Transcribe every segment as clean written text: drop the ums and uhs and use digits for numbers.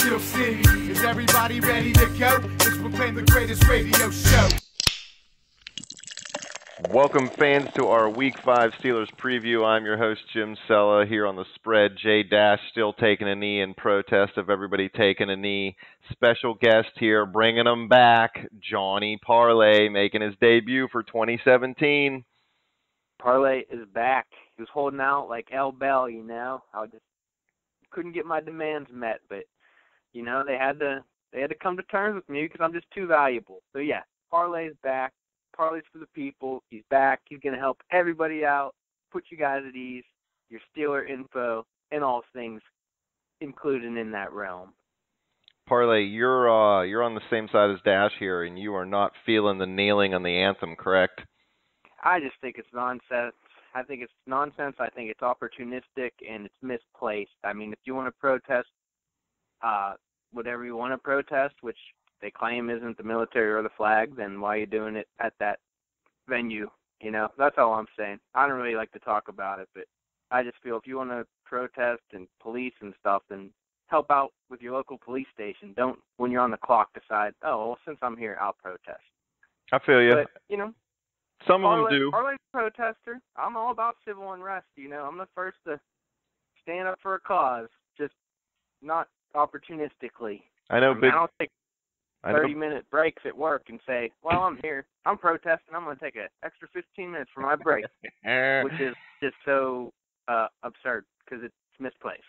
Steel City. Is everybody ready to go? Let's proclaim the greatest radio show. Welcome, fans, to our Week 5 Steelers preview. I'm your host, Jim Sella, here on the spread. Jay Dash still taking a knee in protest of everybody taking a knee. Special guest here, bringing him back, Johnny Parlay, making his debut for 2017. Parlay is back. He was holding out like L. Bell, you know. I just couldn't get my demands met, but, you know, they had to come to terms with me because I'm just too valuable. So, yeah, Parlay is back. Parlay's for the people. He's back. He's going to help everybody out, put you guys at ease, your Steeler info, and all things included in that realm. Parlay, you're on the same side as Dash here, and you are not feeling the kneeling on the anthem, correct? I just think it's nonsense. I think it's nonsense. I think it's opportunistic, and it's misplaced. I mean, if you want to protest whatever you want to protest, which they claim isn't the military or the flag, then why are you doing it at that venue? You know, that's all I'm saying. I don't really like to talk about it, but I just feel if you want to protest and police and stuff, then help out with your local police station. Don't, when you're on the clock, decide, oh, well, since I'm here, I'll protest. I feel you. But, you know, some of them do. Parlay's a protester. I'm all about civil unrest, you know. I'm the first to stand up for a cause, just not opportunistically. I know. I don't take 30-minute breaks at work and say, well, I'm here, I'm protesting, I'm going to take an extra 15 minutes for my break, which is just so absurd because it's misplaced.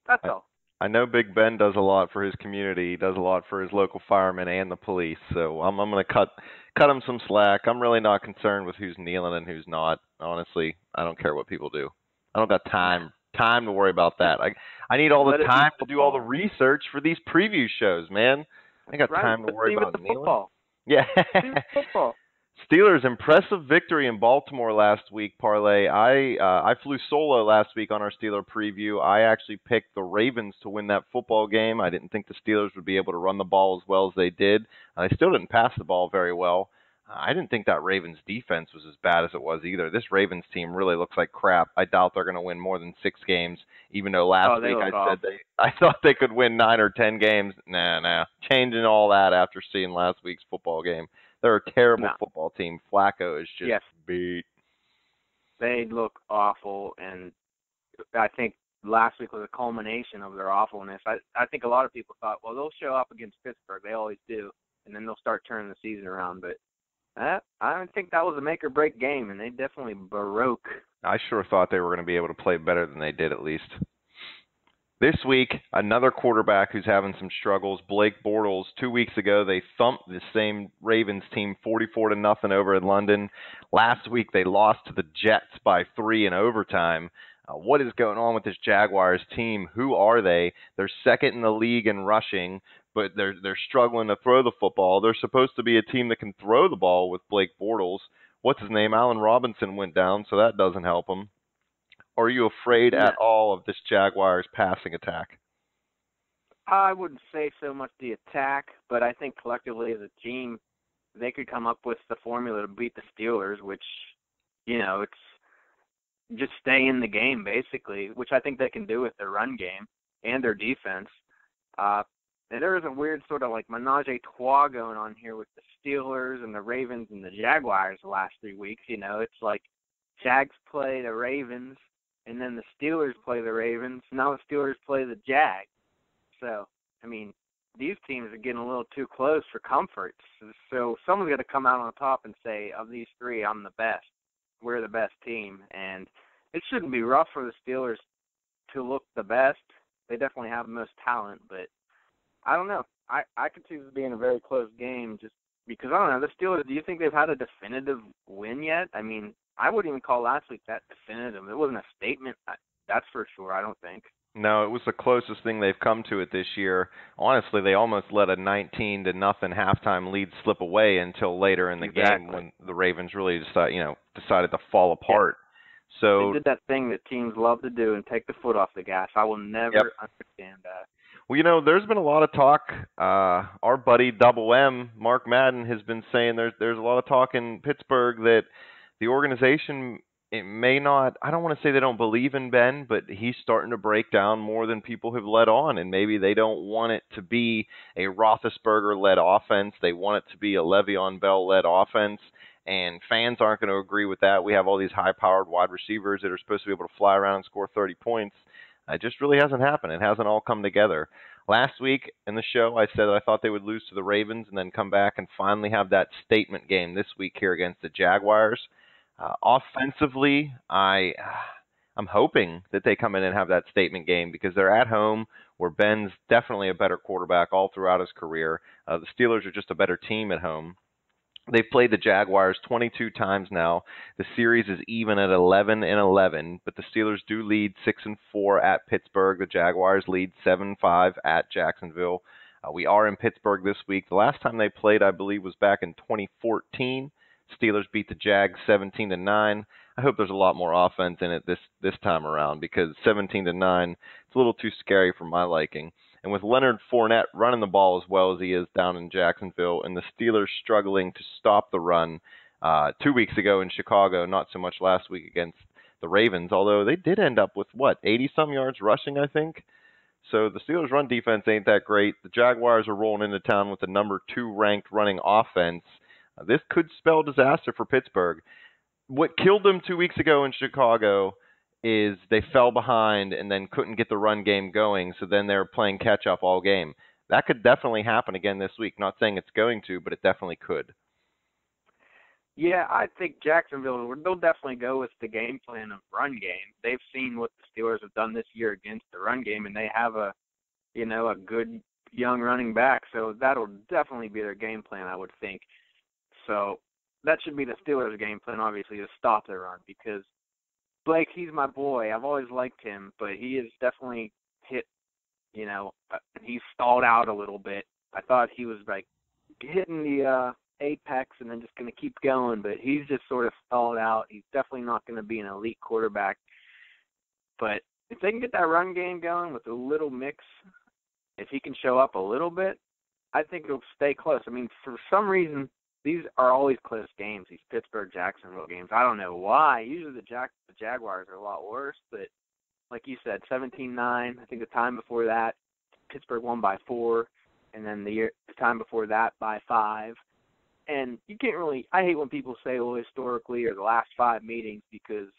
That's all. I know Big Ben does a lot for his community. He does a lot for his local firemen and the police, so I'm going to cut him some slack. I'm really not concerned with who's kneeling and who's not. Honestly, I don't care what people do. I don't got time to worry about that. I need all the time to do all the research for these preview shows, man. I got time to worry about kneeling. Football. Yeah. Football. Steelers' impressive victory in Baltimore last week, Parlay. I flew solo last week on our Steeler preview. I actually picked the Ravens to win that football game. I didn't think the Steelers would be able to run the ball as well as they did. They still didn't pass the ball very well. I didn't think that Ravens defense was as bad as it was either. This Ravens team really looks like crap. I doubt they're going to win more than 6 games, even though last week I thought they could win 9 or 10 games. Nah. Changing all that after seeing last week's football game. They're a terrible football team. Flacco is just beat. They look awful, and I think last week was a culmination of their awfulness. I think a lot of people thought, well, they'll show up against Pittsburgh. They always do, and then they'll start turning the season around, but I don't think that was a make-or-break game, and they definitely baroque. I sure thought they were going to be able to play better than they did, at least. This week, another quarterback who's having some struggles, Blake Bortles. 2 weeks ago, they thumped the same Ravens team 44-0 over in London. Last week, they lost to the Jets by 3 in overtime. What is going on with this Jaguars team? Who are they? They're second in the league in rushing, but they're struggling to throw the football. They're supposed to be a team that can throw the ball with Blake Bortles. What's his name? Allen Robinson went down, so that doesn't help them. Are you afraid at all of this Jaguars passing attack? I wouldn't say so much the attack, but I think collectively as a team, they could come up with the formula to beat the Steelers, which, you know, it's just stay in the game, basically, which I think they can do with their run game and their defense. And there is a weird sort of like menage a trois going on here with the Steelers and the Ravens and the Jaguars the last 3 weeks. You know, it's like Jags play the Ravens, and then the Steelers play the Ravens. Now the Steelers play the Jags. So, I mean, these teams are getting a little too close for comfort. So someone's got to come out on top and say, of these 3, I'm the best. We're the best team. And it shouldn't be rough for the Steelers to look the best. They definitely have the most talent, but I don't know. I could see this being a very close game just because, I don't know, the Steelers, do you think they've had a definitive win yet? I mean, I wouldn't even call last week that definitive. It wasn't a statement, that's for sure, I don't think. No, it was the closest thing they've come to it this year. Honestly, they almost let a 19-0 halftime lead slip away until later in the game when the Ravens really decided to fall apart. Yeah. So they did that thing that teams love to do and take the foot off the gas. I will never understand that. Well, you know, there's been a lot of talk. Our buddy Double M, Mark Madden, has been saying there's a lot of talk in Pittsburgh that the organization it may not, I don't want to say they don't believe in Ben, but he's starting to break down more than people have let on, and maybe they don't want it to be a Roethlisberger-led offense. They want it to be a Le'Veon Bell-led offense, and fans aren't going to agree with that. We have all these high-powered wide receivers that are supposed to be able to fly around and score 30 points. It just really hasn't happened. It hasn't all come together. Last week in the show, I said I thought they would lose to the Ravens and then come back and finally have that statement game this week here against the Jaguars. Offensively, I'm hoping that they come in and have that statement game because they're at home where Ben's definitely a better quarterback all throughout his career. The Steelers are just a better team at home. They've played the Jaguars 22 times now. The series is even at 11-11, but the Steelers do lead 6-4 at Pittsburgh. The Jaguars lead 7-5 at Jacksonville. We are in Pittsburgh this week. The last time they played, I believe, was back in 2014. Steelers beat the Jags 17-9. I hope there's a lot more offense in it this time around because 17-9, it's a little too scary for my liking. And with Leonard Fournette running the ball as well as he is down in Jacksonville, and the Steelers struggling to stop the run 2 weeks ago in Chicago, not so much last week against the Ravens, although they did end up with, 80-some yards rushing, I think? So the Steelers' run defense ain't that great. The Jaguars are rolling into town with the number 2 ranked running offense. This could spell disaster for Pittsburgh. What killed them 2 weeks ago in Chicago is they fell behind and then couldn't get the run game going, so then they were playing catch-up all game. That could definitely happen again this week. Not saying it's going to, but it definitely could. Yeah, I think Jacksonville, they'll definitely go with the game plan of run game. They've seen what the Steelers have done this year against the run game, and they have a good young running back, so that'll definitely be their game plan, I would think. So that should be the Steelers' game plan, obviously, to stop the run because Blake, he's my boy. I've always liked him, but he has definitely hit, he's stalled out a little bit. I thought he was, hitting the apex and then just going to keep going, but he's just sort of stalled out. He's definitely not going to be an elite quarterback. But if they can get that run game going with a little mix, if he can show up a little bit, I think it'll stay close. I mean, for some reason, these are always close games, these Pittsburgh-Jacksonville games. I don't know why. Usually the Jaguars are a lot worse, but like you said, 17-9. I think the time before that, Pittsburgh won by 4, and then the time before that by 5. And you can't really – I hate when people say, well, historically or the last 5 meetings because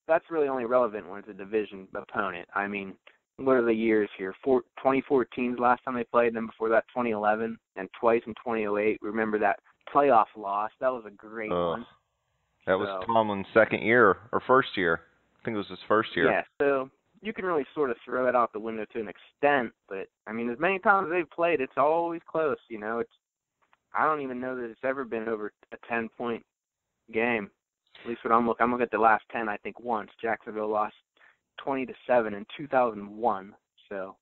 that's really only relevant when it's a division opponent. I mean, what are the years here? 2014 is the last time they played, then before that 2011, and twice in 2008. Remember that playoff loss. That was a great one. That was Tomlin's second year or first year. I think it was his first year. Yeah, so you can really sort of throw it out the window to an extent, but, I mean, as many times as they've played, it's always close, I don't even know that it's ever been over a 10-point game. At least what I'm looking at the last 10, I think, once. Jacksonville lost 20-7 in 2001, so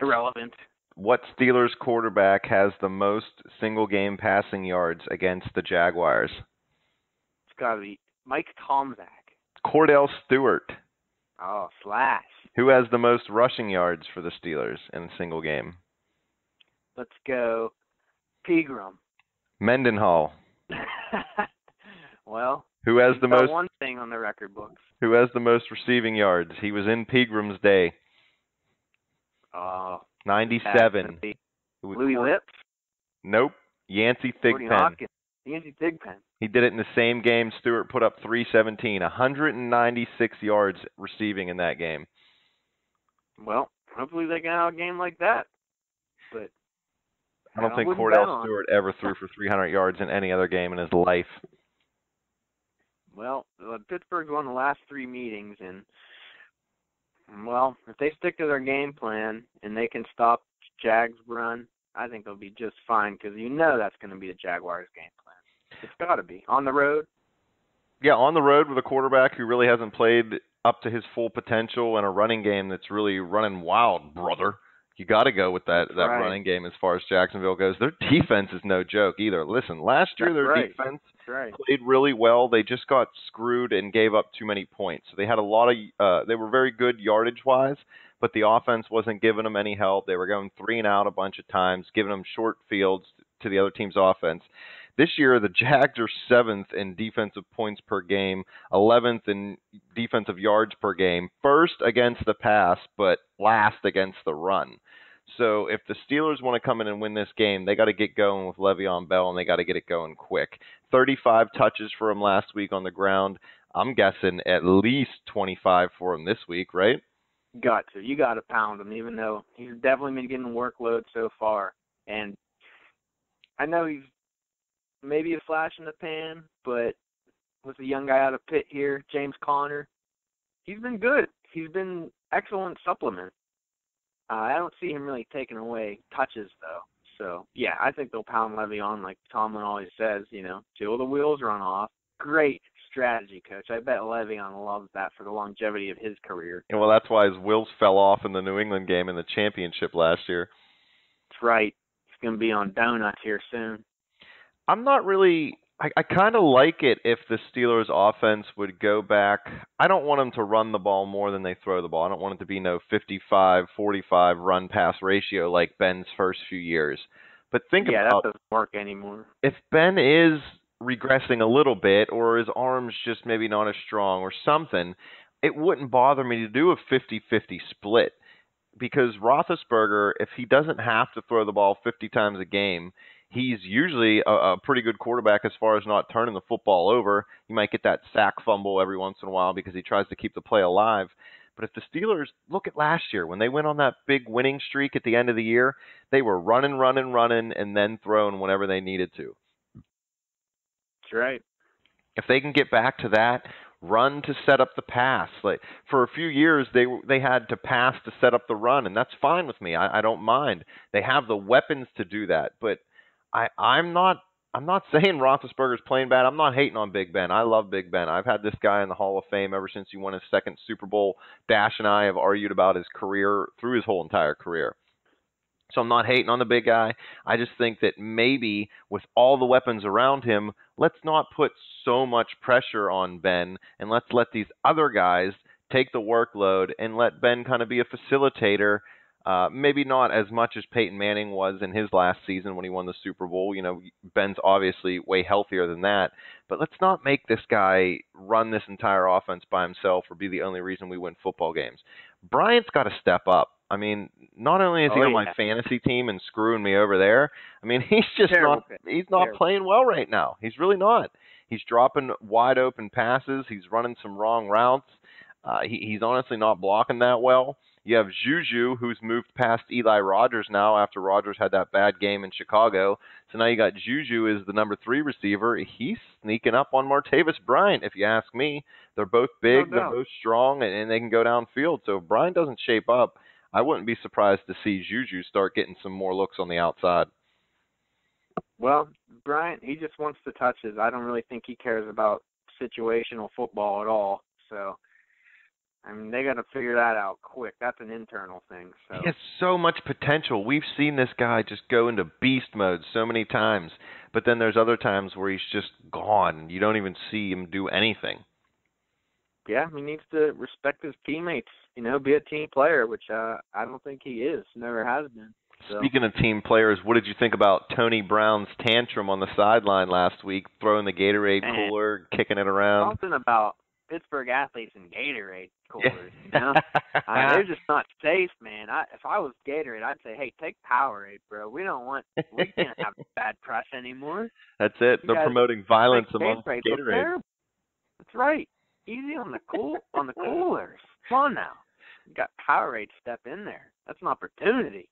irrelevant. What Steelers quarterback has the most single-game passing yards against the Jaguars? It's got to be Mike Tomczak. Cordell Stewart. Oh, Slash. Who has the most rushing yards for the Steelers in a single game? Let's go Pegram. Mendenhall. Well, who has the most? One thing on the record books. Who has the most receiving yards? He was in Pegram's day. 97. Louis Lips? Nope. Yancey Thigpen. Yancey Thigpen. He did it in the same game. Stewart put up 317, 196 yards receiving in that game. Well, hopefully they can have a game like that. But I don't think Cordell Stewart ever threw for 300 yards in any other game in his life. Well, Pittsburgh's won the last 3 meetings, and, well, if they stick to their game plan and they can stop Jags' run, I think they'll be just fine because that's going to be the Jaguars' game plan. It's got to be. On the road? Yeah, on the road with a quarterback who really hasn't played up to his full potential and a running game that's really running wild, brother. You got to go with that right. running game as far as Jacksonville goes. Their defense is no joke either. Listen, last year defense played really well. They just got screwed and gave up too many points. So they had a lot of they were very good yardage-wise, but the offense wasn't giving them any help. They were going 3 and out a bunch of times, giving them short fields to the other team's offense. This year, the Jags are 7th in defensive points per game, 11th in defensive yards per game, first against the pass, but last against the run. So if the Steelers want to come in and win this game, they got to get going with Le'Veon Bell, and they got to get it going quick. 35 touches for him last week on the ground. I'm guessing at least 25 for him this week, right? Got to. You got to pound him, even though he's definitely been getting workload so far. And I know he's maybe a flash in the pan, but with a young guy out of Pitt here, James Conner, he's been good. He's been excellent supplement. I don't see him really taking away touches, though. So, yeah, I think they'll pound Le'Veon like Tomlin always says, till the wheels run off. Great strategy, Coach. I bet Le'Veon loves that for the longevity of his career. And well, that's why his wheels fell off in the New England game in the championship last year. That's right. He's going to be on donuts here soon. I'm not really I kind of like it if the Steelers offense would go back. I don't want them to run the ball more than they throw the ball. I don't want it to be no 55-45 run-pass ratio like Ben's first few years. But think about that doesn't work anymore. If Ben is regressing a little bit or his arm's just maybe not as strong or something, it wouldn't bother me to do a 50-50 split. Because Roethlisberger, if he doesn't have to throw the ball 50 times a game, he's usually a pretty good quarterback as far as not turning the football over. He might get that sack fumble every once in a while because he tries to keep the play alive. But if the Steelers, look at last year, when they went on that big winning streak at the end of the year, they were running, and then throwing whenever they needed to. That's right. If they can get back to that, run to set up the pass. Like for a few years, they had to pass to set up the run, and that's fine with me. I don't mind. They have the weapons to do that, but I'm not saying Roethlisberger's playing bad. I'm not hating on Big Ben. I love Big Ben. I've had this guy in the Hall of Fame ever since he won his second Super Bowl. Dash and I have argued about his career through his whole entire career. So I'm not hating on the big guy. I just think that maybe with all the weapons around him, let's not put so much pressure on Ben, and let's let these other guys take the workload and let Ben kind of be a facilitator. Maybe not as much as Peyton Manning was in his last season when he won the Super Bowl. Ben's obviously way healthier than that. But let's not make this guy run this entire offense by himself or be the only reason we win football games. Bryant's got to step up. I mean, not only is he on my fantasy team and screwing me over there, I mean, he's just not playing well right now. He's really not. He's dropping wide open passes. He's running some wrong routes. He's honestly not blocking that well. You have Juju, who's moved past Eli Rogers now after Rogers had that bad game in Chicago. So now you got Juju as the number 3 receiver. He's sneaking up on Martavis Bryant, if you ask me. They're both big, they're both strong, and they can go downfield. So if Bryant doesn't shape up, I wouldn't be surprised to see Juju start getting some more looks on the outside. Well, Bryant, he just wants the touches. I don't really think he cares about situational football at all. So, I mean, they got to figure that out quick. That's an internal thing. So. He has so much potential. We've seen this guy just go into beast mode so many times, but then there's other times where he's just gone. You don't even see him do anything. Yeah, he needs to respect his teammates, be a team player, which I don't think he is, never has been. So. Speaking of team players, what did you think about Tony Brown's tantrum on the sideline last week, throwing the Gatorade cooler, kicking it around? Something about Pittsburgh athletes and Gatorade coolers, they're just not safe, man. If I was Gatorade, I'd say, hey, take Powerade, bro. We can't have bad press anymore. That's it. They're promoting violence amongst Gatorade. That's right. Easy on the coolers. Come on now. You got Powerade step in there. That's an opportunity.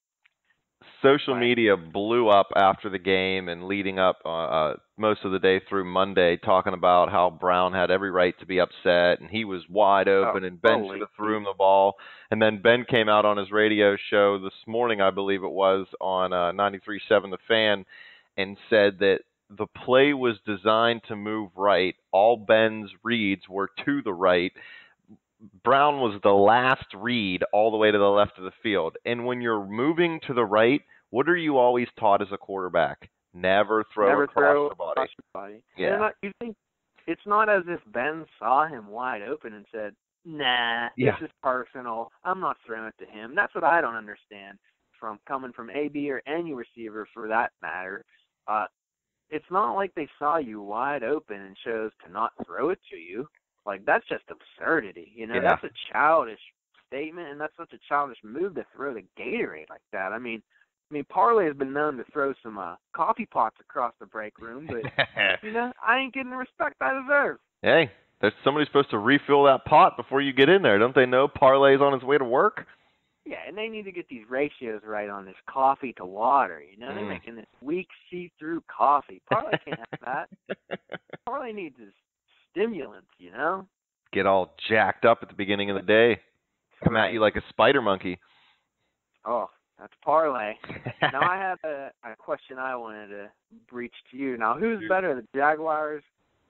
Social media blew up after the game and leading up most of the day through Monday, talking about how Brown had every right to be upset and he was wide open and Ben should have threw him the ball. And then Ben came out on his radio show this morning, I believe it was, on 93.7 The Fan, and said that the play was designed to move right. All Ben's reads were to the right. Brown was the last read all the way to the left of the field. And when you're moving to the right, what are you always taught as a quarterback? Never throw across the body. Yeah. You think it's not as if Ben saw him wide open and said, nah, this is personal. I'm not throwing it to him. That's what I don't understand from coming from AB or any receiver for that matter. it's not like they saw you wide open and chose to not throw it to you. Like, that's just absurdity. Yeah. That's a childish statement, and that's such a childish move to throw the Gatorade like that. I mean, Parlay has been known to throw some coffee pots across the break room, but I ain't getting the respect I deserve. Hey, there's somebody supposed to refill that pot before you get in there. Don't they know Parlay's on his way to work? Yeah, and they need to get these ratios right on this coffee to water. They're making this weak, see-through coffee. Parlay can't have that. Parlay needs his stimulants. Get all jacked up at the beginning of the day. Come at you like a spider monkey. Oh, that's Parlay. Now I have a question I wanted to breach to you. Now, who's better, the Jaguars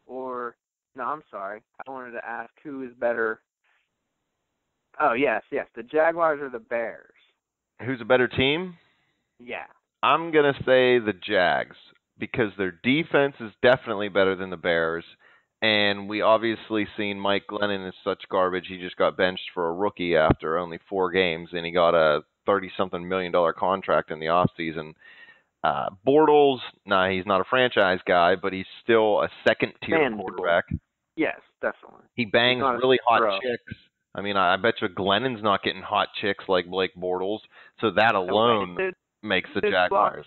or – no, I'm sorry. I wanted to ask who is better. Oh, yes, the Jaguars or the Bears? Who's a better team? Yeah. I'm going to say the Jags because their defense is definitely better than the Bears. And we obviously seen Mike Glennon is such garbage. He just got benched for a rookie after only 4 games, and he got a $30-something million contract in the offseason. Bortles, he's not a franchise guy, but he's still a second-tier quarterback. Yes, definitely. He bangs really hot chicks. I bet you Glennon's not getting hot chicks like Blake Bortles, so that alone makes the Jaguars.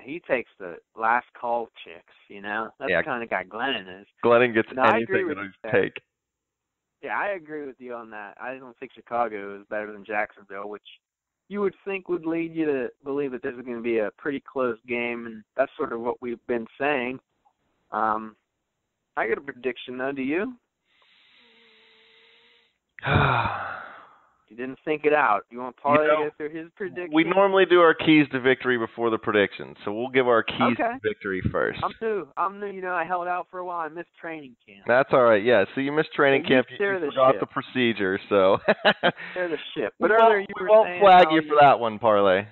He takes the last call chicks, That's the kind of guy Glennon is. Glennon gets anything that he'll take. Yeah, I agree with you on that. I don't think Chicago is better than Jacksonville, which you would think would lead you to believe that this is going to be a pretty close game, and that's sort of what we've been saying. I got a prediction, though. Do you? You didn't think it out. You want Parlay to go through his prediction? We normally do our keys to victory before the predictions, so we'll give our keys to victory first. I'm new. I held out for a while. I missed training camp. That's all right. Yeah, so you missed training camp. You forgot the procedure, so. Share the ship. But earlier you were won't saying flag you for that one, Parlay.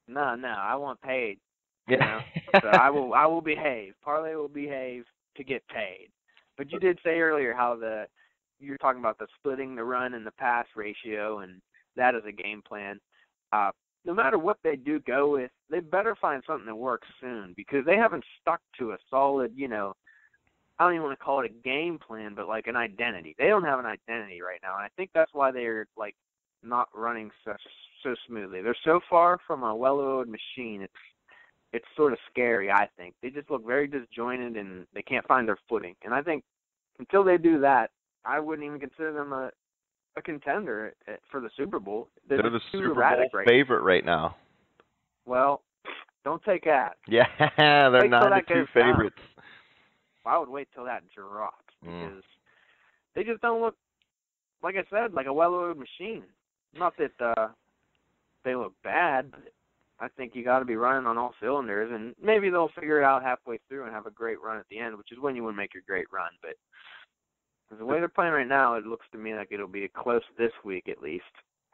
No, I want paid. Yeah. So I will behave. Parlay will behave to get paid. But you did say earlier how you're talking about the splitting the run and the pass ratio, and that is a game plan. No matter what they do go with, they better find something that works soon because they haven't stuck to a solid, I don't even want to call it a game plan, but like an identity. They don't have an identity right now, and I think that's why they're not running so smoothly. They're so far from a well-oiled machine. It's sort of scary, I think. They just look very disjointed, and they can't find their footing. And I think until they do that, I wouldn't even consider them a contender for the Super Bowl. They're the Super Bowl favorite right now. Well, don't take that. Yeah, they're 9-2 favorites. I would wait till that drops because they just don't look, like I said, like a well-oiled machine. Not that they look bad, but I think you got to be running on all cylinders, and maybe they'll figure it out halfway through and have a great run at the end, which is when you want to make your great run. But the way they're playing right now, it looks to me like it'll be close this week at least.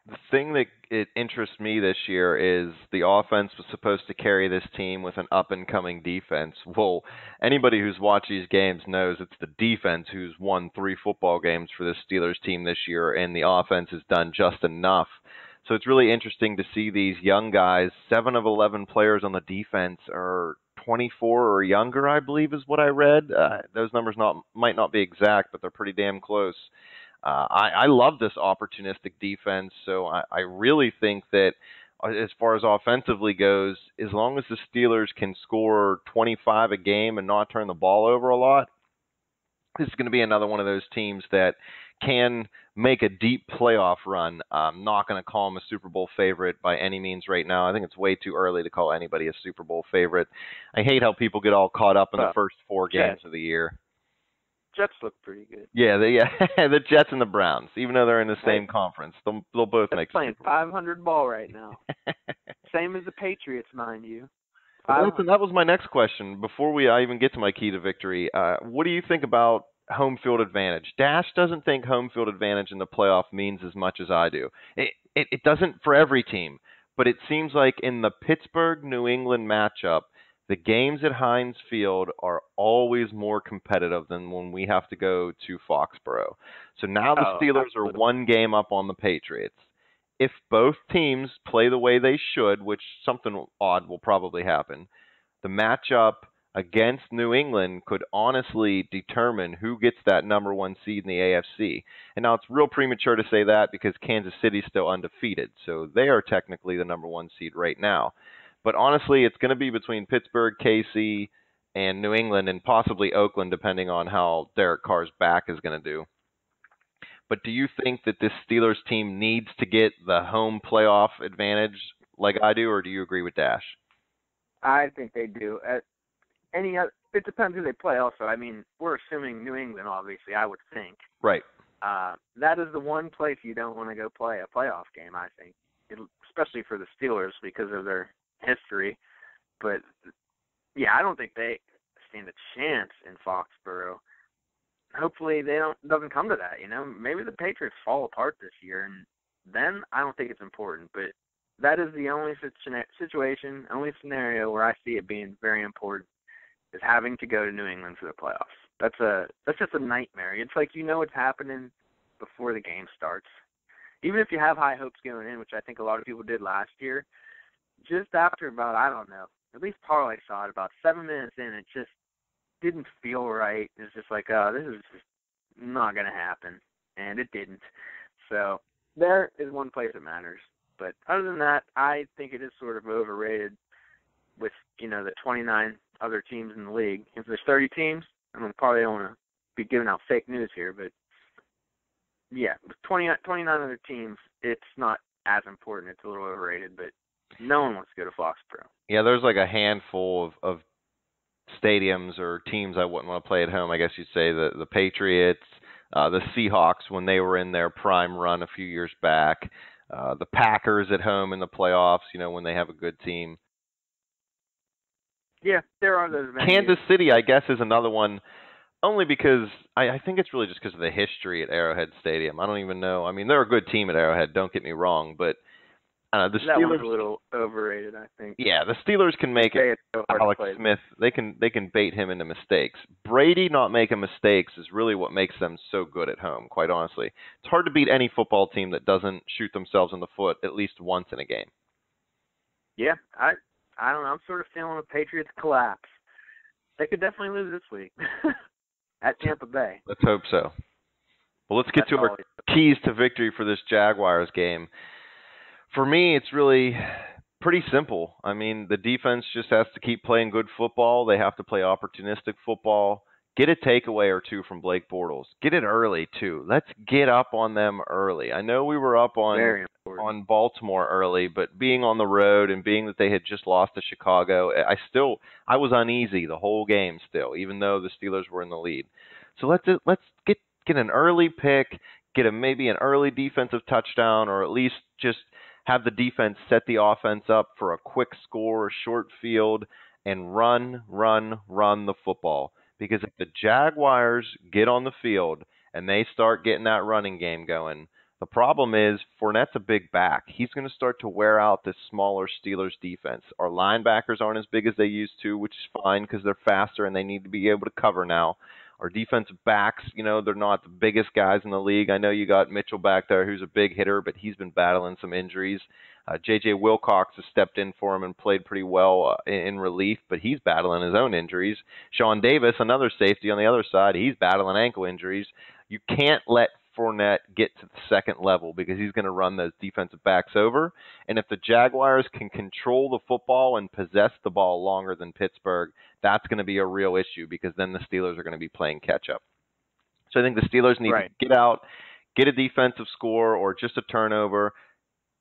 The thing that it interests me this year is the offense was supposed to carry this team with an up-and-coming defense. Well, anybody who's watched these games knows it's the defense who's won 3 football games for this Steelers team this year, and the offense has done just enough. So it's really interesting to see these young guys. 7 of 11 players on the defense are 24 or younger, I believe is what I read. Those numbers might not be exact, but they're pretty damn close. I love this opportunistic defense, so I really think that as far as offensively goes, as long as the Steelers can score 25 a game and not turn the ball over a lot, this is going to be another one of those teams that can make a deep playoff run. I'm not going to call them a Super Bowl favorite by any means right now. I think it's way too early to call anybody a Super Bowl favorite. I hate how people get all caught up in the first 4 games of the year. Jets look pretty good. Yeah, the Jets and the Browns, even though they're in the same conference, they'll both make playing 500 ball right now. Same as the Patriots, mind you. Listen, that was my next question. Before I even get to my key to victory, what do you think about home field advantage? Dash doesn't think home field advantage in the playoff means as much as I do. It doesn't for every team, but it seems like in the Pittsburgh-New England matchup, the games at Heinz Field are always more competitive than when we have to go to Foxborough. So now the Steelers are 1 game up on the Patriots. If both teams play the way they should, which something odd will probably happen, the matchup against New England could honestly determine who gets that number one seed in the AFC. And now it's real premature to say that because Kansas City's still undefeated, so they are technically the number one seed right now. But honestly, it's going to be between Pittsburgh, KC, and New England, and possibly Oakland, depending on how Derek Carr's back is going to do. But do you think that this Steelers team needs to get the home playoff advantage like I do, or do you agree with Dash? I think they do. It depends who they play also. I mean, we're assuming New England, obviously, I would think. Right. That is the one place you don't want to go play a playoff game, I think, especially for the Steelers because of their history. But, yeah, I don't think they stand a chance in Foxborough. Hopefully it doesn't come to that, you know. Maybe the Patriots fall apart this year, and then I don't think it's important. But that is the only situation, only scenario where I see it being very important is having to go to New England for the playoffs. That's just a nightmare. It's like you know what's happening before the game starts. Even if you have high hopes going in, which I think a lot of people did last year, just after about, I don't know, at least Parlay saw it about 7 minutes in, it just didn't feel right. It's just like, oh, this is just not going to happen. And it didn't. So there is one place that matters. But other than that, I think it is sort of overrated with, you know, the 29 other teams in the league. If there's 30 teams, I probably don't want to be giving out fake news here, but yeah, with 29 other teams, it's not as important. It's a little overrated, but no one wants to go to Foxborough. Yeah, there's like a handful of stadiums or teams I wouldn't want to play at home. I guess you'd say the Patriots, the Seahawks when they were in their prime run a few years back, the Packers at home in the playoffs, you know, when they have a good team. Yeah, there are those venues. Kansas City, I guess, is another one, only because I think it's really just because of the history at Arrowhead Stadium. I don't even know. I mean, they're a good team at Arrowhead, don't get me wrong, but the Steelers, that one's a little overrated, I think. Yeah, the Steelers can make it. Alex Smith, they can bait him into mistakes. Brady not making mistakes is really what makes them so good at home, quite honestly. It's hard to beat any football team that doesn't shoot themselves in the foot at least once in a game. Yeah, I don't know. I'm sort of feeling the Patriots collapse. They could definitely lose this week at Tampa Bay. Let's hope so. Well, let's get to our keys to victory for this Jaguars game. For me, it's really pretty simple. I mean, the defense just has to keep playing good football. They have to play opportunistic football. Get a takeaway or two from Blake Bortles. Get it early, too. Let's get up on them early. I know we were up on Baltimore early, but being on the road and being that they had just lost to Chicago, I was uneasy the whole game still, even though the Steelers were in the lead. So let's get an early pick, get maybe an early defensive touchdown, or at least just have the defense set the offense up for a quick score, short field, and run the football. Because if the Jaguars get on the field and they start getting that running game going, the problem is Fournette's a big back. He's going to start to wear out this smaller Steelers defense. Our linebackers aren't as big as they used to, which is fine because they're faster and they need to be able to cover now. Our defensive backs, you know, they're not the biggest guys in the league. I know you got Mitchell back there who's a big hitter, but he's been battling some injuries. J.J. Wilcox has stepped in for him and played pretty well in relief, but he's battling his own injuries. Sean Davis, another safety on the other side, he's battling ankle injuries. You can't let Fournette get to the second level because he's going to run those defensive backs over. And if the Jaguars can control the football and possess the ball longer than Pittsburgh, that's going to be a real issue because then the Steelers are going to be playing catch-up. So I think the Steelers need to get out, get a defensive score or just a turnover,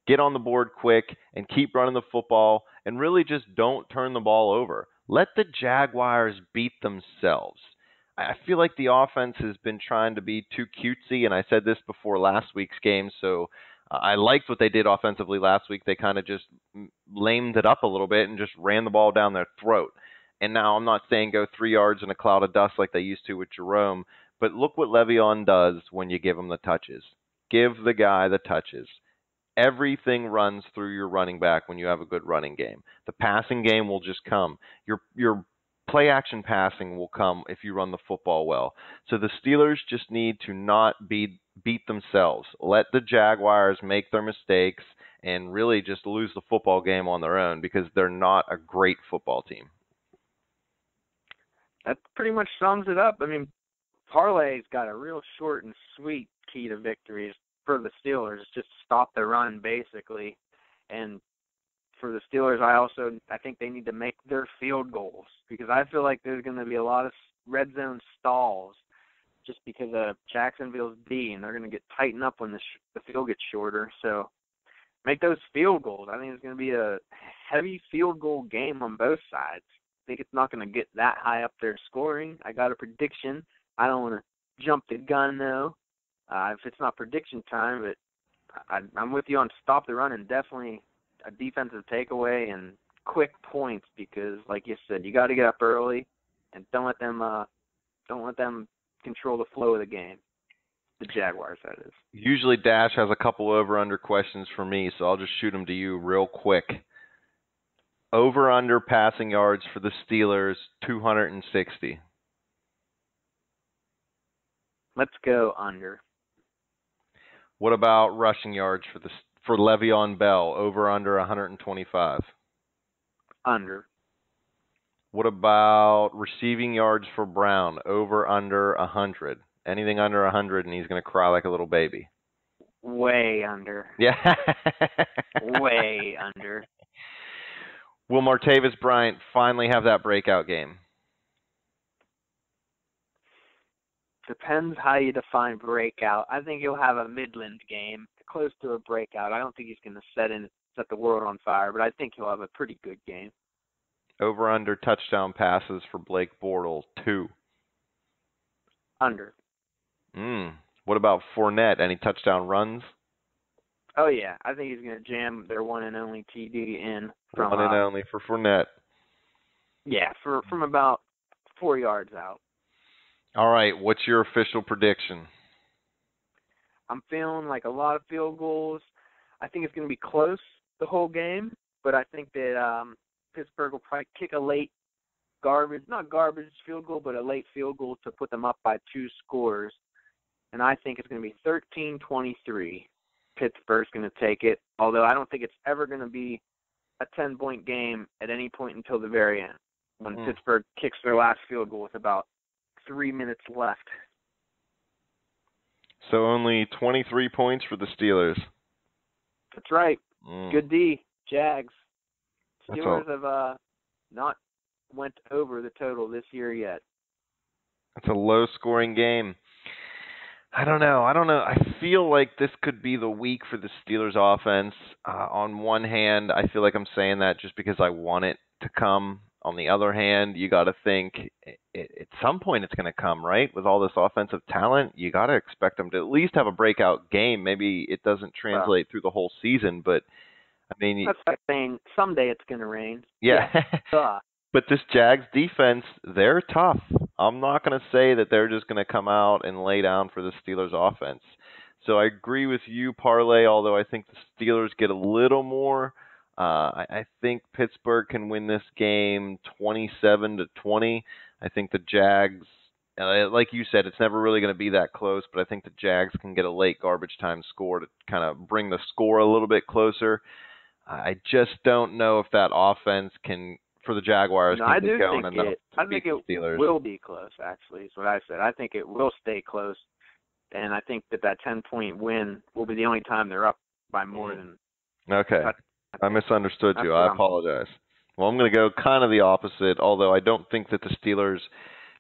get on the board quick, and keep running the football, and really just don't turn the ball over. Let the Jaguars beat themselves. I feel like the offense has been trying to be too cutesy, and I said this before last week's game, so I liked what they did offensively last week. They kind of just lamed it up a little bit and just ran the ball down their throat. And now I'm not saying go 3 yards in a cloud of dust like they used to with Jerome, but look what Le'Veon does when you give him the touches. Give the guy the touches. Everything runs through your running back when you have a good running game. The passing game will just come. Your play-action passing will come if you run the football well. So the Steelers just need to not beat themselves. Let the Jaguars make their mistakes and really just lose the football game on their own because they're not a great football team. that pretty much sums it up. I mean, Parlay's got a real short and sweet key to victories for the Steelers. Just stop the run, basically. And for the Steelers, I think they need to make their field goals, because I feel like there's going to be a lot of red zone stalls just because of Jacksonville's D, and they're going to get tightened up when the field gets shorter. So make those field goals. I think it's going to be a heavy field goal game on both sides. I think it's not going to get that high up there scoring. I got a prediction. I don't want to jump the gun, though, if it's not prediction time, but I'm with you on stop the run and definitely a defensive takeaway and quick points, because, like you said, you got to get up early and don't let them control the flow of the game. The Jaguars, that is. Usually Dash has a couple over-under questions for me, so I'll just shoot them to you real quick. Over-under passing yards for the Steelers, 260. Let's go under. What about rushing yards for Le'Veon Bell, over-under 125? Under. What about receiving yards for Brown, over-under 100? Anything under 100, and he's going to cry like a little baby. Way under. Yeah. Way under. Will Martavis Bryant finally have that breakout game? Depends how you define breakout. I think he'll have a Midland game, close to a breakout. I don't think he's going to set the world on fire, but I think he'll have a pretty good game. Over-under touchdown passes for Blake Bortles, 2. Under. What about Fournette? Any touchdown runs? Oh, yeah. I think he's going to jam their one and only TD in. One and only for Fournette. Yeah, from about 4 yards out. All right. What's your official prediction? I'm feeling like a lot of field goals. I think it's going to be close the whole game, but I think that Pittsburgh will probably kick a late not garbage field goal, but a late field goal to put them up by 2 scores. And I think it's going to be 13-23. Pittsburgh's going to take it, although I don't think it's ever going to be a 10-point game at any point until the very end, when Pittsburgh kicks their last field goal with about 3 minutes left. So only 23 points for the Steelers. That's right. Good D. Jags. Steelers have not went over the total this year yet. It's a low-scoring game. I don't know. I feel like this could be the week for the Steelers offense. On one hand, I feel like I'm saying that just because I want it to come. On the other hand, you got to think at some point it's going to come, right? With all this offensive talent, you got to expect them to at least have a breakout game. Maybe it doesn't translate through the whole season, but I mean, that's like saying someday it's going to rain. Yeah. But this Jags defense, they're tough. I'm not going to say that they're just going to come out and lay down for the Steelers offense. So I agree with you, Parlay, although I think the Steelers get a little more. I think Pittsburgh can win this game 27-20. I think the Jags, like you said, it's never really going to be that close, but I think the Jags can get a late garbage time score to kind of bring the score a little bit closer. I just don't know if that offense can, for the Jaguars, can get going enough to beat the Steelers. It will be close, actually, is what I said. I think it will stay close, and I think that 10-point win will be the only time they're up by more than... Okay. I misunderstood you. I apologize. Well, I'm going to go kind of the opposite, although I don't think that the Steelers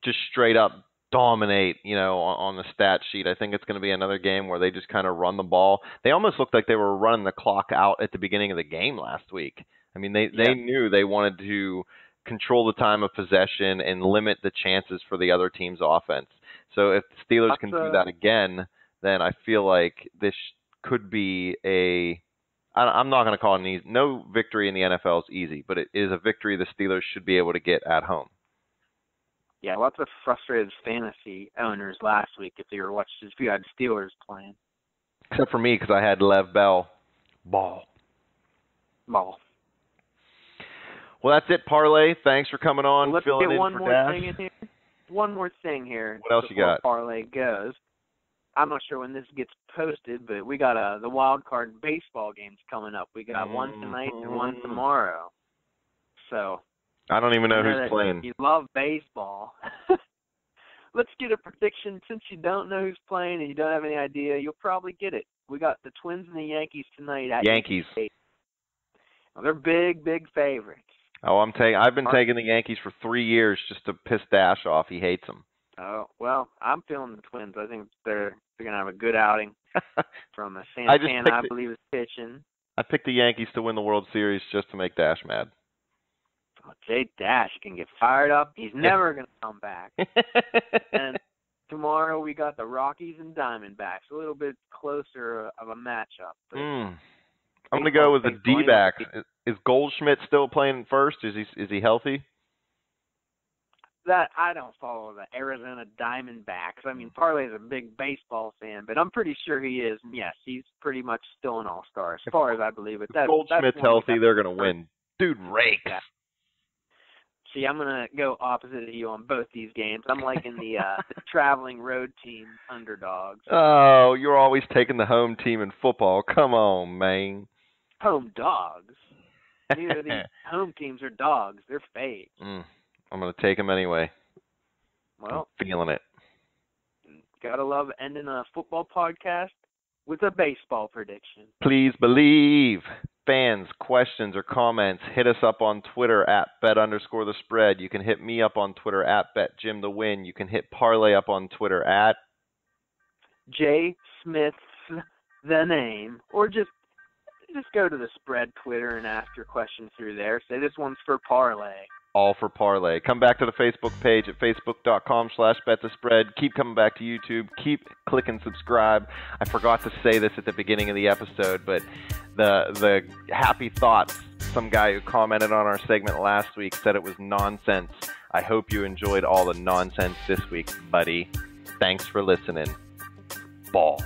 just straight up dominate, on the stat sheet. I think it's going to be another game where they just kind of run the ball. They almost looked like they were running the clock out at the beginning of the game last week. I mean, they knew they wanted to control the time of possession and limit the chances for the other team's offense. So if the Steelers can do that again, then I feel like this could be I'm not going to call it an easy. No victory in the NFL is easy, but it is a victory the Steelers should be able to get at home. Yeah, lots of frustrated fantasy owners last week if you had Steelers playing. Except for me, because I had Lev Bell. Ball. Well, that's it, Parlay. Thanks for coming on. Let's filling get in one for more Dash. thing in here. One more thing here. What else you got? Parlay goes. I'm not sure when this gets posted, but we got the wild card baseball games coming up. We got one tonight and one tomorrow. So I don't even know who's playing. You love baseball. Let's get a prediction. Since you don't know who's playing and you don't have any idea, you'll probably get it. We got the Twins and the Yankees tonight at Yankees. Well, they're big, big favorites. Oh, I've been taking the Yankees for 3 years just to piss Dash off. He hates them. Oh, well, I'm feeling the Twins. I think they're going to have a good outing from Santana, I believe, is pitching. I picked the Yankees to win the World Series just to make Dash mad. Oh, Jay Dash can get fired up. He's never going to come back. And tomorrow we got the Rockies and Diamondbacks, a little bit closer of a matchup. I'm going to go with the D-backs. Is Goldschmidt still playing first? Is he healthy? That I don't follow the Arizona Diamondbacks. I mean, Parlay's a big baseball fan, but I'm pretty sure he is. And yes, he's pretty much still an all-star as far as I believe it. If Goldschmidt's healthy, they're going to win. Dude rakes. Yeah. See, I'm going to go opposite of you on both these games. I'm liking the traveling road team underdogs. Oh, you're always taking the home team in football. Come on, man. Home dogs? Neither of these home teams are dogs. They're fake. I'm going to take them anyway. Well, I'm feeling it. Gotta love ending a football podcast with a baseball prediction. Please believe. Fans, questions, or comments, hit us up on Twitter at bet_the_spread. You can hit me up on Twitter at betjimthewin. You can hit Parlay up on Twitter at J Smith the name, or just go to the spread Twitter and ask your question through there. Say this one's for Parlay. All for Parlay. Come back to the Facebook page at facebook.com/betthespread. Keep coming back to YouTube. Keep clicking subscribe. I forgot to say this at the beginning of the episode, but the happy thoughts, some guy who commented on our segment last week said it was nonsense. I hope you enjoyed all the nonsense this week, buddy. Thanks for listening. Ball.